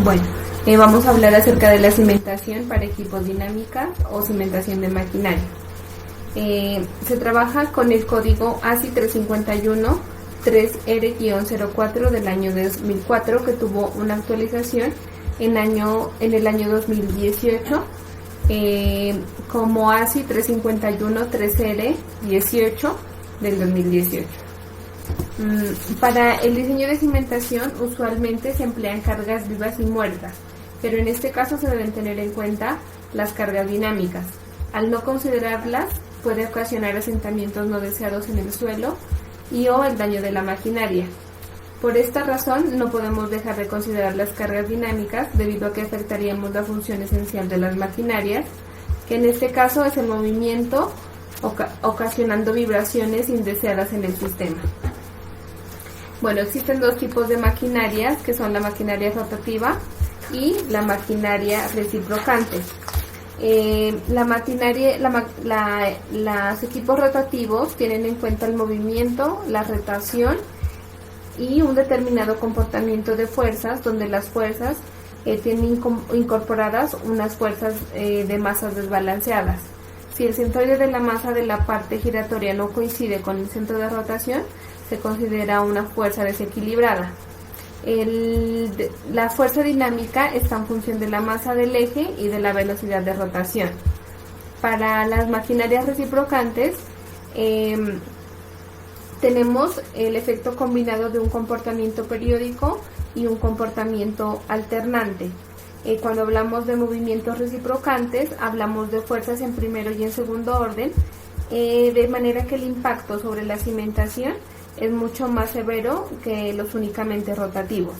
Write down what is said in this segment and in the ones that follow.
Bueno, vamos a hablar acerca de la cimentación para equipos dinámicas o cimentación de maquinaria. Se trabaja con el código ASI 351 3R-04 del año 2004, que tuvo una actualización en el año 2018 como ASI 351 3R-18 del 2018. Para el diseño de cimentación usualmente se emplean cargas vivas y muertas, pero en este caso se deben tener en cuenta las cargas dinámicas. Al no considerarlas, puede ocasionar asentamientos no deseados en el suelo o el daño de la maquinaria. Por esta razón, no podemos dejar de considerar las cargas dinámicas debido a que afectaríamos la función esencial de las maquinarias, que en este caso es el movimiento, ocasionando vibraciones indeseadas en el sistema. Bueno, existen dos tipos de maquinarias, que son la maquinaria rotativa y la maquinaria reciprocante. Los equipos rotativos tienen en cuenta el movimiento, la rotación y un determinado comportamiento de fuerzas, donde las fuerzas tienen incorporadas unas fuerzas de masas desbalanceadas. Si el centroide de la masa de la parte giratoria no coincide con el centro de rotación, se considera una fuerza desequilibrada. La fuerza dinámica está en función de la masa del eje y de la velocidad de rotación. Para las maquinarias reciprocantes tenemos el efecto combinado de un comportamiento periódico y un comportamiento alternante. Cuando hablamos de movimientos reciprocantes, hablamos de fuerzas en primero y en segundo orden, de manera que el impacto sobre la cimentación es mucho más severo que los únicamente rotativos.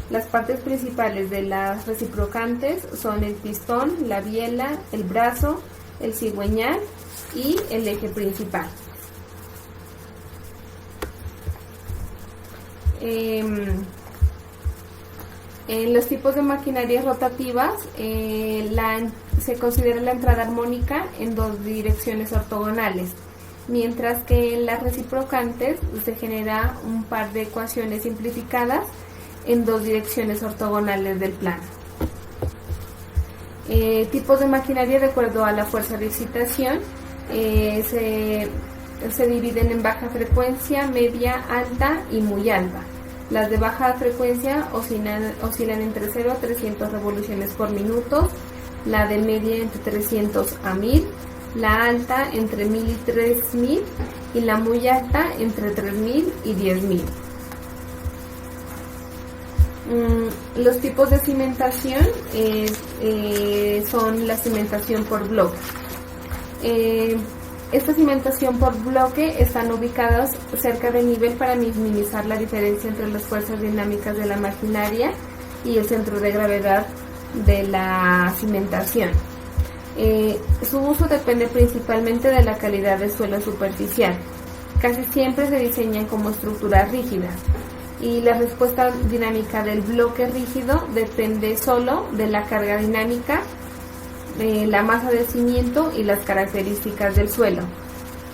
Las partes principales de las reciprocantes son el pistón, la biela, el brazo, el cigüeñal y el eje principal. En los tipos de maquinarias rotativas se considera la entrada armónica en dos direcciones ortogonales, mientras que en las reciprocantes se genera un par de ecuaciones simplificadas en dos direcciones ortogonales del plano. Tipos de maquinaria de acuerdo a la fuerza de excitación se dividen en baja frecuencia, media, alta y muy alta. Las de baja frecuencia oscilan entre 0 a 300 revoluciones por minuto, la de media entre 300 a 1000, la alta entre 1000 y 3000 y la muy alta entre 3000 y 10000. Los tipos de cimentación son la cimentación por bloque. Esta cimentación por bloque están ubicadas cerca del nivel para minimizar la diferencia entre las fuerzas dinámicas de la maquinaria y el centro de gravedad de la cimentación. Su uso depende principalmente de la calidad del suelo superficial. Casi siempre se diseñan como estructuras rígidas y la respuesta dinámica del bloque rígido depende solo de la carga dinámica, la masa del cimiento y las características del suelo.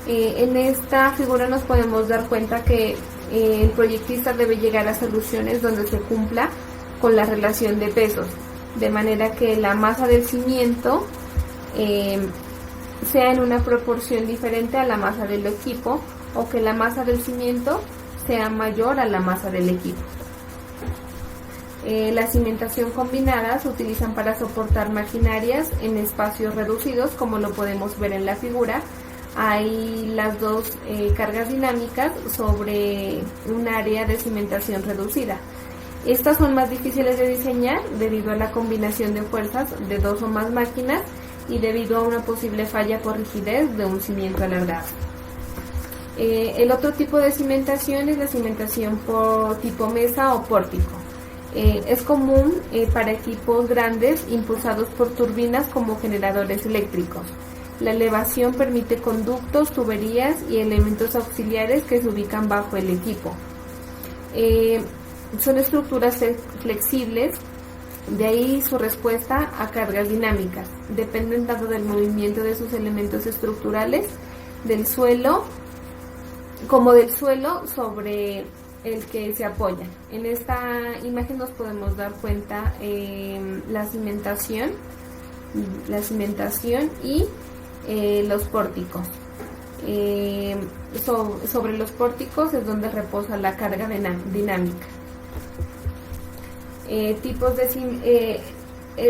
En esta figura nos podemos dar cuenta que el proyectista debe llegar a soluciones donde se cumpla con la relación de pesos, de manera que la masa del cimiento sea en una proporción diferente a la masa del equipo, o que la masa del cimiento sea mayor a la masa del equipo. La cimentación combinada se utilizan para soportar maquinarias en espacios reducidos, como lo podemos ver en la figura. Hay las dos cargas dinámicas sobre un área de cimentación reducida. Estas son más difíciles de diseñar debido a la combinación de fuerzas de dos o más máquinas y debido a una posible falla por rigidez de un cimiento alargado. El otro tipo de cimentación es la cimentación por tipo mesa o pórtico. Es común para equipos grandes impulsados por turbinas como generadores eléctricos. La elevación permite conductos, tuberías y elementos auxiliares que se ubican bajo el equipo. Son estructuras flexibles, de ahí su respuesta a cargas dinámicas. Dependen tanto del movimiento de sus elementos estructurales, del suelo, como del suelo sobre el que se apoya. En esta imagen nos podemos dar cuenta la cimentación y los pórticos. Sobre los pórticos es donde reposa la carga dinámica.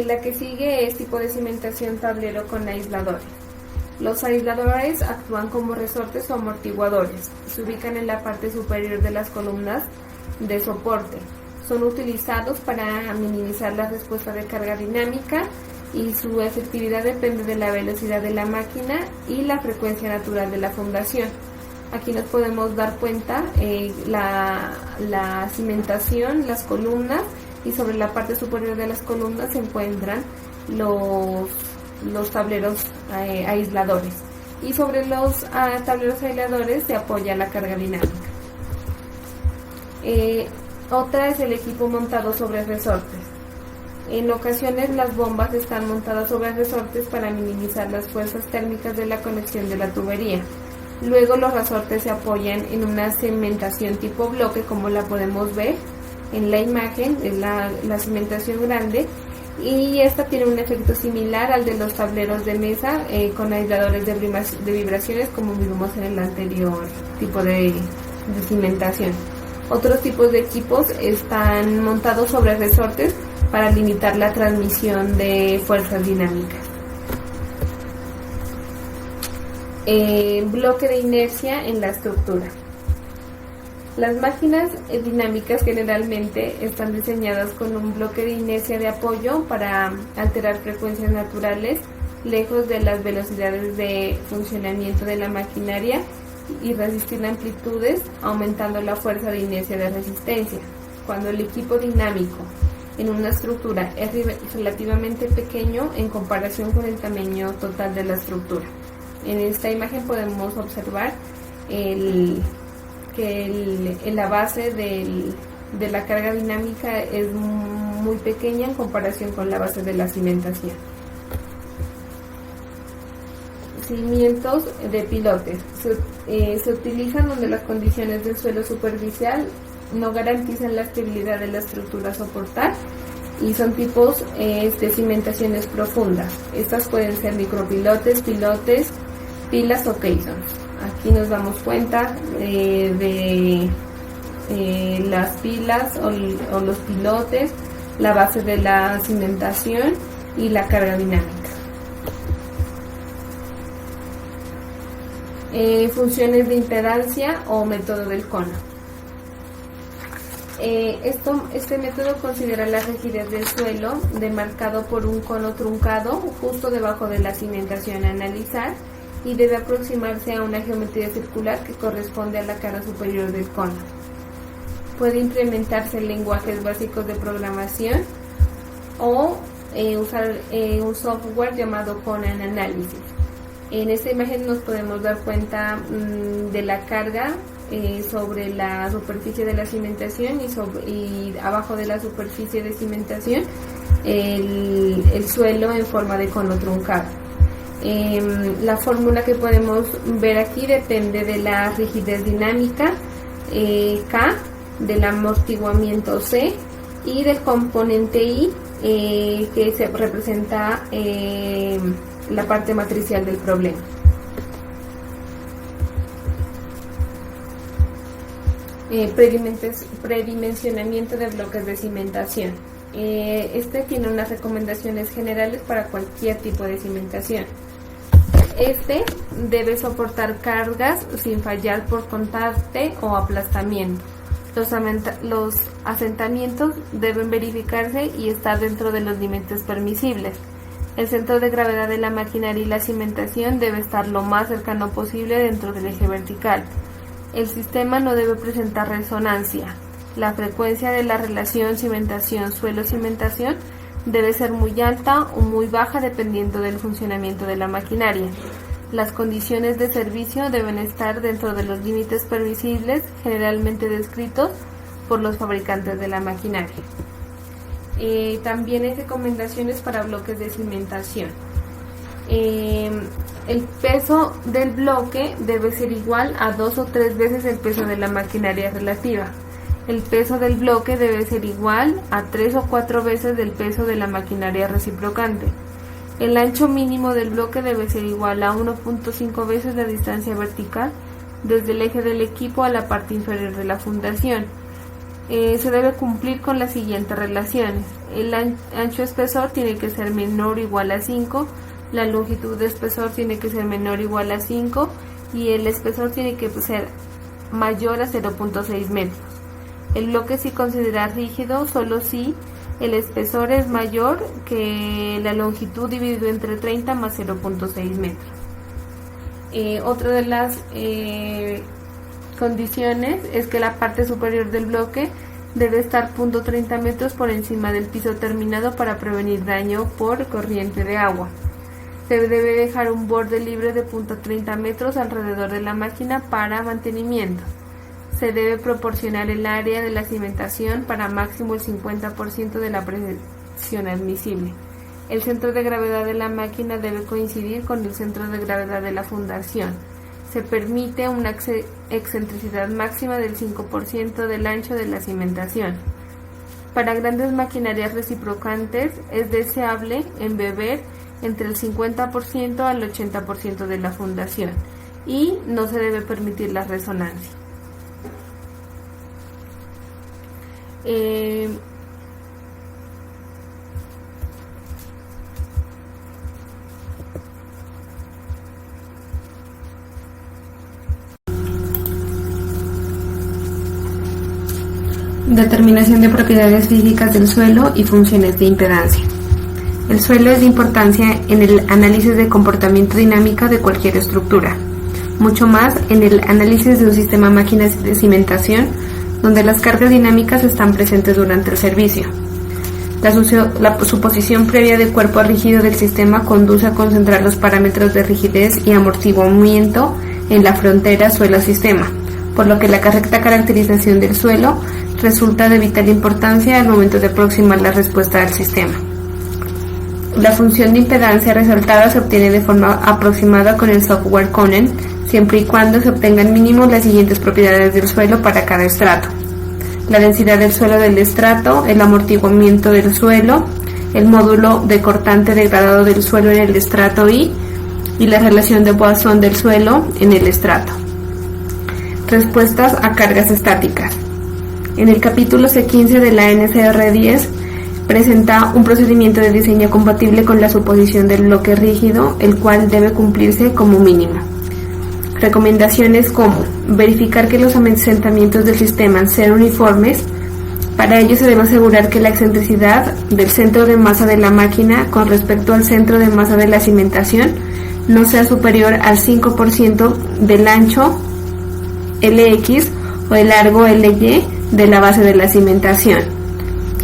La que sigue es tipo de cimentación tablero con aisladores. Los aisladores actúan como resortes o amortiguadores. Se ubican en la parte superior de las columnas de soporte. Son utilizados para minimizar la respuesta de carga dinámica y su efectividad depende de la velocidad de la máquina y la frecuencia natural de la fundación. Aquí nos podemos dar cuenta la cimentación, las columnas, y sobre la parte superior de las columnas se encuentran los tableros aisladores, y sobre los tableros aisladores se apoya la carga dinámica. Otra es el equipo montado sobre resortes. En ocasiones las bombas están montadas sobre resortes para minimizar las fuerzas térmicas de la conexión de la tubería. Luego los resortes se apoyan en una cimentación tipo bloque, como la podemos ver en la imagen, es la cimentación grande, y esta tiene un efecto similar al de los tableros de mesa con aisladores de vibraciones, como vimos en el anterior tipo de cimentación. Otros tipos de equipos están montados sobre resortes para limitar la transmisión de fuerzas dinámicas. Bloque de inercia en la estructura. Las máquinas dinámicas generalmente están diseñadas con un bloque de inercia de apoyo para alterar frecuencias naturales lejos de las velocidades de funcionamiento de la maquinaria y resistir amplitudes, aumentando la fuerza de inercia de resistencia. Cuando el equipo dinámico en una estructura es relativamente pequeño en comparación con el tamaño total de la estructura. En esta imagen podemos observar que la base de la carga dinámica es muy pequeña en comparación con la base de la cimentación. Cimientos de pilotes. Se utilizan donde las condiciones del suelo superficial no garantizan la estabilidad de la estructura a soportar, y son tipos de cimentaciones profundas. Estas pueden ser micropilotes, pilotes, pilas o caissons. Aquí nos damos cuenta de las pilas o los pilotes, la base de la cimentación y la carga dinámica. Funciones de impedancia o método del cono. Este método considera la rigidez del suelo demarcado por un cono truncado justo debajo de la cimentación a analizar, y debe aproximarse a una geometría circular que corresponde a la cara superior del cono. Puede implementarse en lenguajes básicos de programación o usar un software llamado Conan Analysis. En esta imagen nos podemos dar cuenta de la carga sobre la superficie de la cimentación y abajo de la superficie de cimentación el suelo en forma de cono truncado. La fórmula que podemos ver aquí depende de la rigidez dinámica K, del amortiguamiento C y del componente I, que se representa la parte matricial del problema. Predimensionamiento de bloques de cimentación. Este tiene unas recomendaciones generales para cualquier tipo de cimentación. Este debe soportar cargas sin fallar por contraste o aplastamiento. Los asentamientos deben verificarse y estar dentro de los límites permisibles. El centro de gravedad de la maquinaria y la cimentación debe estar lo más cercano posible dentro del eje vertical. El sistema no debe presentar resonancia. La frecuencia de la relación cimentación-suelo-cimentación debe ser muy alta o muy baja dependiendo del funcionamiento de la maquinaria. Las condiciones de servicio deben estar dentro de los límites permisibles generalmente descritos por los fabricantes de la maquinaria. También hay recomendaciones para bloques de cimentación. El peso del bloque debe ser igual a 2 o 3 veces el peso de la maquinaria relativa. El peso del bloque debe ser igual a 3 o 4 veces del peso de la maquinaria reciprocante. El ancho mínimo del bloque debe ser igual a 1.5 veces la distancia vertical desde el eje del equipo a la parte inferior de la fundación. Se debe cumplir con las siguientes relaciones. El ancho espesor tiene que ser menor o igual a 5, la longitud de espesor tiene que ser menor o igual a 5 y el espesor tiene que ser mayor a 0.6 metros. El bloque se considera rígido solo si el espesor es mayor que la longitud dividido entre 30 más 0.6 metros. Otra de las condiciones es que la parte superior del bloque debe estar 0.30 metros por encima del piso terminado para prevenir daño por corriente de agua. Se debe dejar un borde libre de 0.30 metros alrededor de la máquina para mantenimiento. Se debe proporcionar el área de la cimentación para máximo el 50% de la presión admisible. El centro de gravedad de la máquina debe coincidir con el centro de gravedad de la fundación. Se permite una excentricidad máxima del 5% del ancho de la cimentación. Para grandes maquinarias reciprocantes es deseable embeber entre el 50% al 80% de la fundación y no se debe permitir la resonancia. Determinación de propiedades físicas del suelo y funciones de impedancia. El suelo es de importancia en el análisis de comportamiento dinámico de cualquier estructura, mucho más en el análisis de un sistema máquina de cimentación, donde las cargas dinámicas están presentes durante el servicio. La suposición previa del cuerpo rígido del sistema conduce a concentrar los parámetros de rigidez y amortiguamiento en la frontera suelo-sistema, por lo que la correcta caracterización del suelo resulta de vital importancia al momento de aproximar la respuesta al sistema. La función de impedancia resaltada se obtiene de forma aproximada con el software Conen, siempre y cuando se obtengan mínimo las siguientes propiedades del suelo para cada estrato: la densidad del suelo del estrato, el amortiguamiento del suelo, el módulo de cortante degradado del suelo en el estrato I y la relación de Poisson del suelo en el estrato. Respuestas a cargas estáticas. En el capítulo C15 de la NCR 10 presenta un procedimiento de diseño compatible con la suposición del bloque rígido, el cual debe cumplirse como mínimo. Recomendaciones como verificar que los asentamientos del sistema sean uniformes. Para ello se debe asegurar que la excentricidad del centro de masa de la máquina con respecto al centro de masa de la cimentación no sea superior al 5% del ancho LX o el largo LY de la base de la cimentación.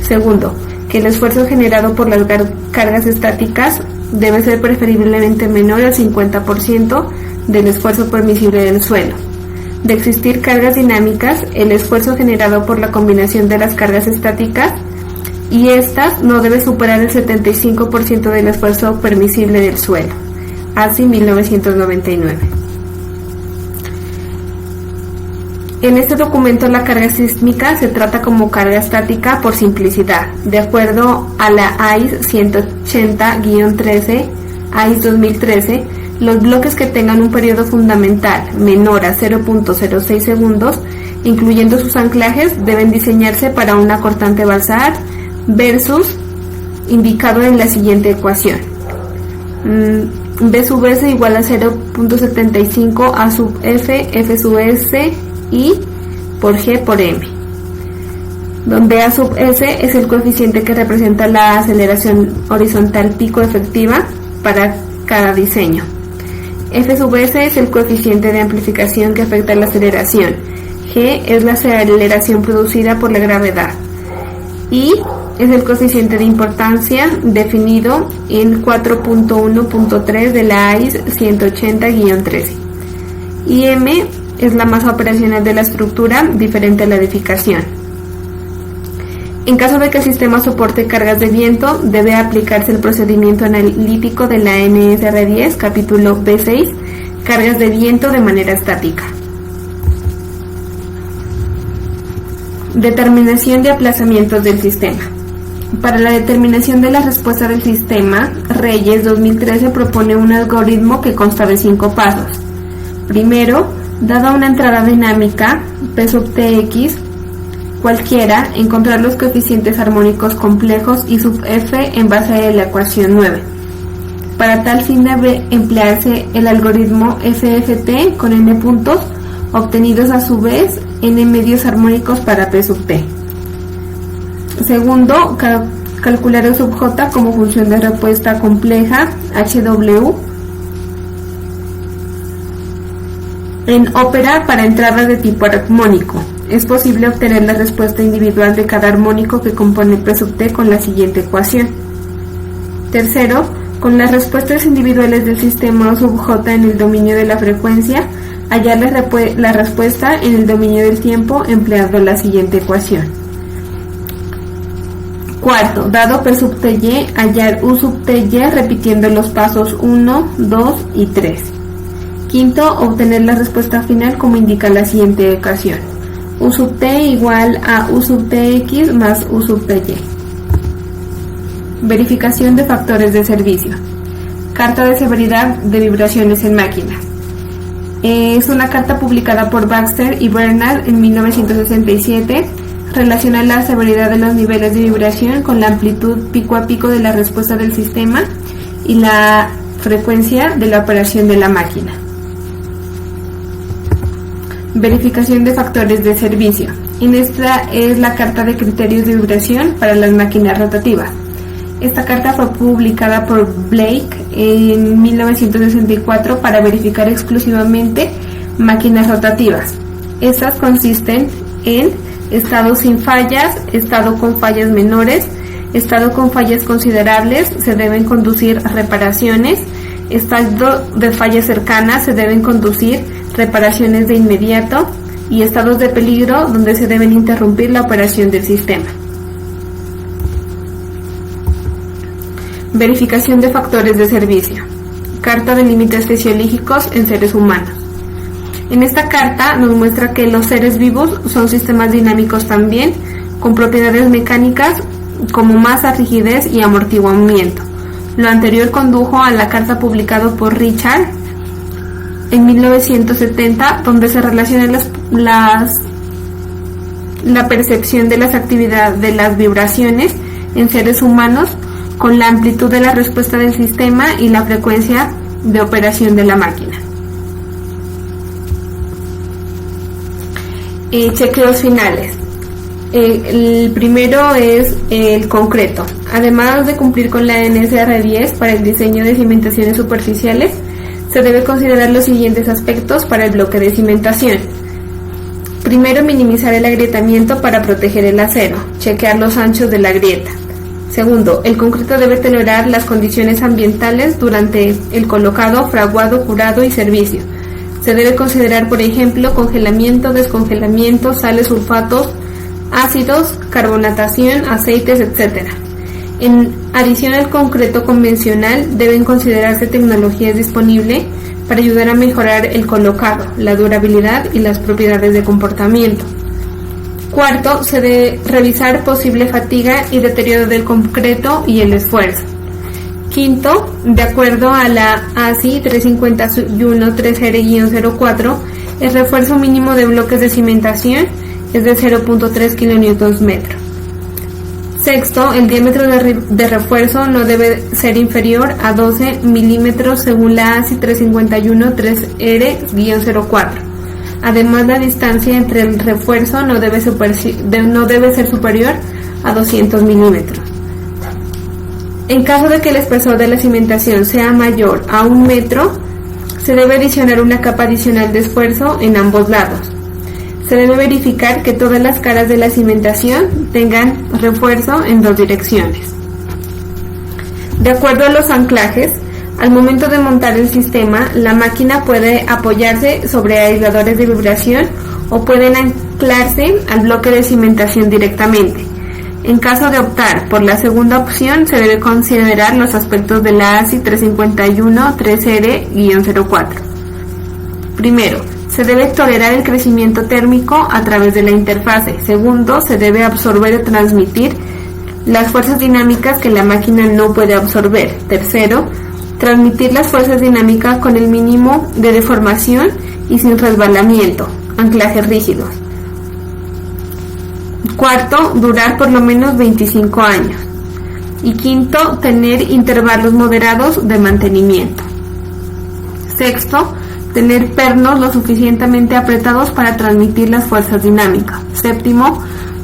Segundo, que el esfuerzo generado por las cargas estáticas debe ser preferiblemente menor al 50% del esfuerzo permisible del suelo. De existir cargas dinámicas, el esfuerzo generado por la combinación de las cargas estáticas y estas no debe superar el 75% del esfuerzo permisible del suelo. ASI 1999. En este documento la carga sísmica se trata como carga estática por simplicidad, de acuerdo a la AIS 180-13, AIS 2013, los bloques que tengan un periodo fundamental menor a 0.06 segundos, incluyendo sus anclajes, deben diseñarse para una cortante balsar versus indicado en la siguiente ecuación. B sub S igual a 0.75 A sub F, F sub S y por G por M, donde A sub S es el coeficiente que representa la aceleración horizontal pico efectiva para cada diseño. F sub S es el coeficiente de amplificación que afecta la aceleración. G es la aceleración producida por la gravedad. Y es el coeficiente de importancia definido en 4.1.3 de la AIS 180-13. Y M es la masa operacional de la estructura diferente a la edificación. En caso de que el sistema soporte cargas de viento, debe aplicarse el procedimiento analítico de la NSR 10, capítulo B6, cargas de viento de manera estática. Determinación de aplazamientos del sistema. Para la determinación de la respuesta del sistema, Reyes 2013 propone un algoritmo que consta de 5 pasos. Primero, dada una entrada dinámica, P sub Tx, cualquiera, encontrar los coeficientes armónicos complejos y sub f en base a la ecuación 9. Para tal fin debe emplearse el algoritmo FFT con n puntos, obtenidos a su vez n medios armónicos para P sub t. Segundo, calcular el sub j como función de respuesta compleja HW en ópera para entradas de tipo armónico. Es posible obtener la respuesta individual de cada armónico que compone P sub t con la siguiente ecuación. Tercero, con las respuestas individuales del sistema O sub j en el dominio de la frecuencia, hallar la respuesta en el dominio del tiempo empleando la siguiente ecuación. Cuarto, dado P sub ty, hallar U sub ty repitiendo los pasos 1, 2 y 3. Quinto, obtener la respuesta final como indica la siguiente ecuación. U sub t igual a U sub tx más U sub ty. Verificación de factores de servicio. Carta de severidad de vibraciones en máquina. Es una carta publicada por Baxter y Bernard en 1967. Relaciona la severidad de los niveles de vibración con la amplitud pico a pico de la respuesta del sistema y la frecuencia de la operación de la máquina. Verificación de factores de servicio. En esta es la carta de criterios de vibración para las máquinas rotativas. Esta carta fue publicada por Blake en 1964 para verificar exclusivamente máquinas rotativas. Estas consisten en estado sin fallas, estado con fallas menores, estado con fallas considerables, se deben conducir reparaciones, estado de fallas cercanas, se deben conducir reparaciones de inmediato, y estados de peligro donde se deben interrumpir la operación del sistema. Verificación de factores de servicio. Carta de límites fisiológicos en seres humanos. En esta carta nos muestra que los seres vivos son sistemas dinámicos también, con propiedades mecánicas como masa, rigidez y amortiguamiento. Lo anterior condujo a la carta publicada por Richard en 1970, donde se relaciona la percepción de las actividades de las vibraciones en seres humanos con la amplitud de la respuesta del sistema y la frecuencia de operación de la máquina. Chequeos finales. El primero es el concreto. Además de cumplir con la NSR 10 para el diseño de cimentaciones superficiales, se debe considerar los siguientes aspectos para el bloque de cimentación. Primero, minimizar el agrietamiento para proteger el acero. Chequear los anchos de la grieta. Segundo, el concreto debe tolerar las condiciones ambientales durante el colocado, fraguado, curado y servicio. Se debe considerar, por ejemplo, congelamiento, descongelamiento, sales, sulfatos, ácidos, carbonatación, aceites, etc. En adición al concreto convencional, deben considerarse tecnologías disponibles para ayudar a mejorar el colocado, la durabilidad y las propiedades de comportamiento. Cuarto, se debe revisar posible fatiga y deterioro del concreto y el esfuerzo. Quinto, de acuerdo a la ASI 351-3R-04, el refuerzo mínimo de bloques de cimentación es de 0.3 kN/m. Sexto, el diámetro de refuerzo no debe ser inferior a 12 milímetros según la ASI 351-3R-04. Además, la distancia entre el refuerzo no debe ser superior a 200 milímetros. En caso de que el espesor de la cimentación sea mayor a 1 metro, se debe adicionar una capa adicional de esfuerzo en ambos lados. Se debe verificar que todas las caras de la cimentación tengan refuerzo en 2 direcciones. De acuerdo a los anclajes, al momento de montar el sistema, la máquina puede apoyarse sobre aisladores de vibración o pueden anclarse al bloque de cimentación directamente. En caso de optar por la segunda opción, se debe considerar los aspectos de la ASI 351-3R-04. Primero, Se debe tolerar el crecimiento térmico a través de la interfase. Segundo, se debe absorber o transmitir las fuerzas dinámicas que la máquina no puede absorber. Tercero, transmitir las fuerzas dinámicas con el mínimo de deformación y sin resbalamiento, anclajes rígidos. Cuarto, durar por lo menos 25 años. Y quinto, tener intervalos moderados de mantenimiento. Sexto, tener pernos lo suficientemente apretados para transmitir las fuerzas dinámicas. Séptimo,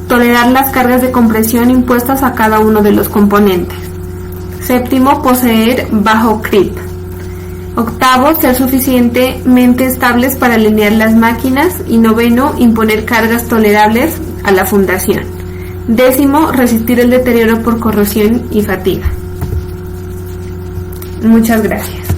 tolerar las cargas de compresión impuestas a cada uno de los componentes. Séptimo, poseer bajo creep. Octavo, ser suficientemente estables para alinear las máquinas. Y noveno, imponer cargas tolerables a la fundación. Décimo, resistir el deterioro por corrosión y fatiga. Muchas gracias.